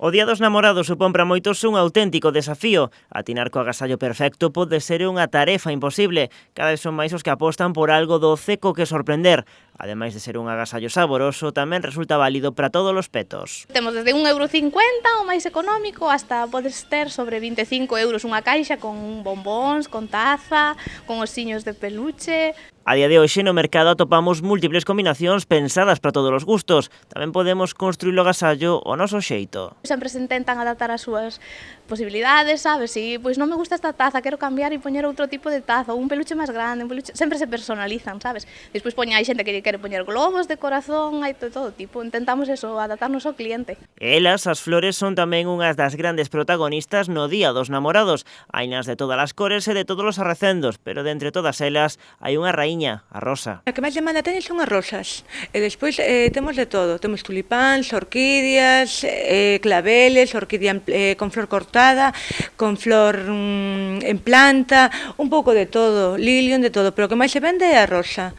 O Día dos Namorados supón para moitos un auténtico desafío. Atinar co agasallo perfecto pode ser unha tarefa imposible. Cada vez son máis os que apostan por algo doce co que sorprender. Ademais de ser un agasallo saboroso, tamén resulta válido para todos os petos. Temos desde 1,50 € o máis económico hasta podes ter sobre 25 € unha caixa con bombóns, con taza, con osiños de peluche. A día de hoxe no mercado atopamos múltiples combinacións pensadas para todos os gustos. Tamén podemos construir o agasallo ao noso xeito. Sempre se intentan adaptar as súas posibilidades, sabes? Si pois non me gusta esta taza, quero cambiar e poñer outro tipo de taza, ou un peluche máis grande, un peluche... Sempre se personalizan, sabes? Despois hai xente que quere poñer globos de corazón, hai de todo tipo. Intentamos eso, adaptarnos ao cliente. Elas, as flores, son tamén unhas das grandes protagonistas no Día dos Namorados. Hainas de todas as cores e de todos os arrecendos, pero de entre todas elas hai unha raíña, a rosa. A que máis demanda teñen son as rosas. E despois temos de todo. Temos tulipáns, orquídeas, claveles, orquídea con flor cortada, con flor en planta, un pouco de todo, lilium, de todo. Pero o que máis se vende é a rosa.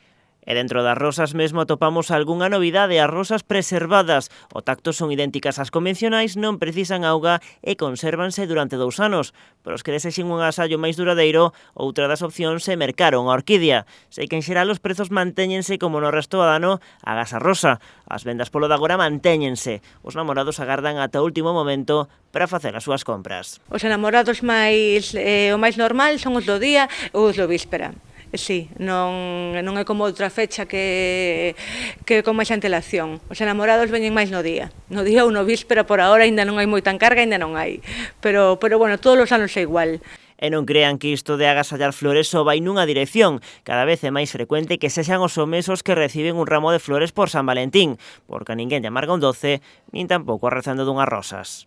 E dentro das rosas mesmo atopamos algunha novidade, as rosas preservadas. O tacto son idénticas ás convencionais, non precisan auga e consérvanse durante 2 anos. Para os que desexen un agasallo máis duradeiro, outra das opcións é mercar unha orquídea. Sei que en xeral os prezos mantéñense como no resto do ano, agás a rosa. As vendas polo de agora mantéñense. Os namorados agardan ata o último momento para facer as súas compras. Os enamorados o máis normal son os do día ou os do víspera. Sí, non é como outra fecha que con máis antelación. Os enamorados veñen máis no día ou no víspera. Por ahora ainda non hai moita encarga, ainda non hai. Pero bueno, todos os anos é igual. E non crean que isto de agasallar flores só vai nunha dirección. Cada vez é máis frecuente que sexan os homes os que reciben un ramo de flores por San Valentín, porque a ninguén lle amarga un doce, nin tampouco arrezando dunhas rosas.